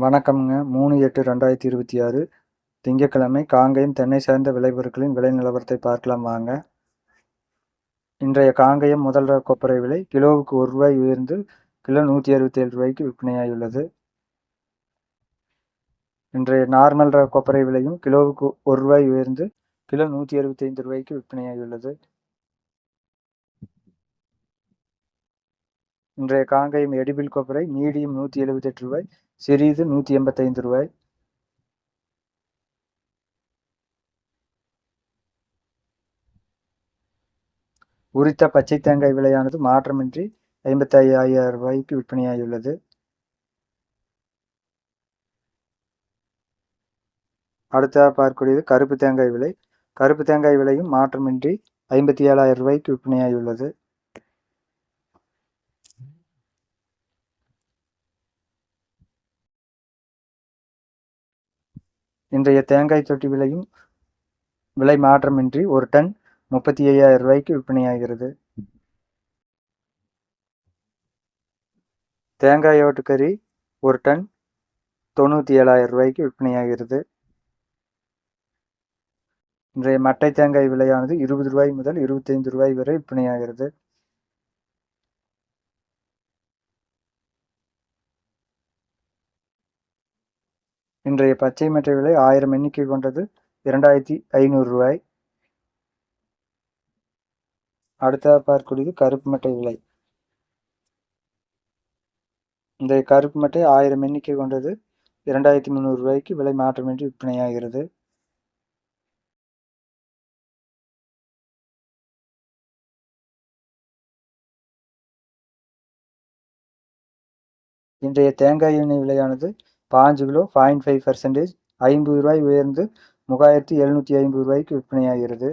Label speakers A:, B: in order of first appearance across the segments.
A: வணக்கம்ங்க. 3/8/2026 திங்கட்கிழமை காங்கயம் தென்னை சார்ந்த விளைபொருட்களின் விலை நிலவரத்தை பார்க்கலாம் வாங்க. இன்றைய காங்கயம் முதல் ரக கொப்பரை விலை கிலோவுக்கு ரூ. 1 உயர்ந்து கிலோ ரூ. 167க்கு விற்பனையாகியுள்ளது. இன்றைய நார்மல் ரக கொப்பரை விலையும் கிலோவுக்கு ரூ. 1 உயர்ந்து கிலோ ரூ. 175க்கு விற்பனையாகியுள்ளது. இன்றைய காங்கயம் எடிபிள் கொப்பரை மீடியம் ரூ. 178, சிறிது ரூ. 185. உரித்த பச்சை தேங்காய் விலையானது மாற்றமின்றி ரூ. 55,000க்கு விற்பனையாகியுள்ளது. அடுத்ததாக பார்க்கக்கூடியது கருப்பு தேங்காய் விலை. கருப்பு தேங்காய் விலையும் மாற்றமின்றி ரூ. 57,000க்கு விற்பனையாகியுள்ளது. இன்றைய தேங்காய் தொட்டி விலையும் விலை மாற்றமின்றி ஒரு டன் ரூ. 35,000க்கு விற்பனையாகிறது. தேங்காய் ஓட்டுக்கறி ஒரு டன் ரூ. 97,000க்கு விற்பனையாகிறது. இன்றைய மட்டை தேங்காய் விலையானது ரூ. 20 முதல் ரூ. 25 வரை விற்பனையாகிறது. இன்றைய பச்சை மட்டை விலை 1000 எண்ணிக்கை கொண்டது ரூ. 2,500. அடுத்ததாக பார்க்கக்கூடியது கருப்பு மட்டை விலை. இந்த கருப்பு மட்டை 1000 எண்ணிக்கை கொண்டது ரூ. 2,300க்கு விலை மாற்றமின்றி விற்பனையாகிறது. இன்றைய தேங்காய் எண்ணெய் விலையானது 5 கிலோ 0.5% ரூ. 50 உயர்ந்து ரூ. 3,750க்கு விற்பனையாகிறது.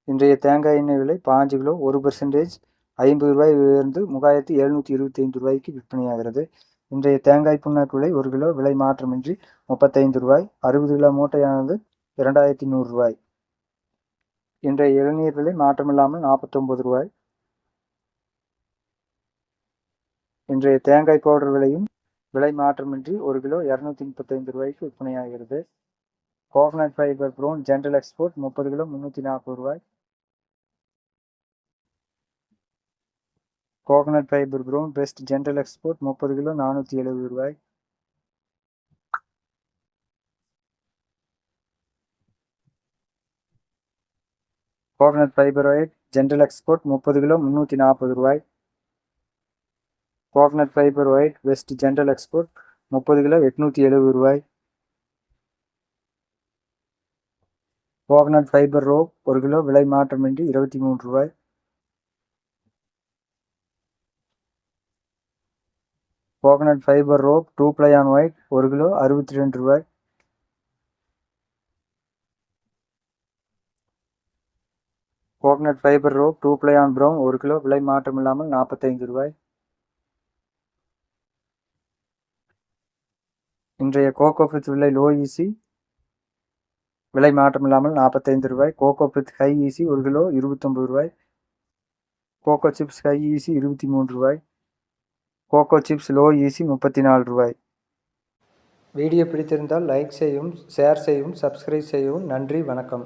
A: இன்றைய தேங்காய் எண்ணெய் விலை 5 கிலோ 1% ரூ. 50 உயர்ந்து ரூ. 3,725க்கு விற்பனையாகிறது. இன்றைய தேங்காய் புண்ணாக்கு விலை 1 கிலோ விலை மாற்றமின்றி ரூ. 35. 60 கிலோ மூட்டையானது ரூ. 2,100. இன்றைய இளநீர் விலை மாற்றமில்லாமல் ரூ. 49. இன்றைய தேங்காய் பவுடர் விலையும் விலை மாற்றமின்றி 1 கிலோ ரூ. 235க்கு விற்பனையாகிறது. Coconut fibre brown general export 30 kilo ரூ. 340. Coconut fibre brown best general export 30 kilo ரூ. 470. Coconut fibre white general export 30 kilo ரூ. 340. Coconut fibre white west general export 30 kilo ரூ. 870. கோகனட் ஃபைபர் ரோப் 1 கிலோ விலை மாற்றமின்றி ரூ. 23. Coconut fibre rope 2 ply on white 1 kilo ரூ. 62. Coconut fibre rope 2 ply on brown 1 kilo விலை மாற்றமில்லாமல் ரூ. 45. இன்றைய cocoa ஃபித் விலை low easy விலை மாற்றமில்லாமல் ரூ. 45. கோகோ ஃபித் ஹை ஈசி 1 கிலோ ரூ. 29. கோகோ சிப்ஸ் ஹை ஈசி ரூ. 23. கோகோ சிப்ஸ் லோ ஈசி ரூ. 34. வீடியோ பிடித்திருந்தால் லைக் செய்யவும், ஷேர் செய்யவும், சப்ஸ்கிரைப் செய்யவும். நன்றி, வணக்கம்.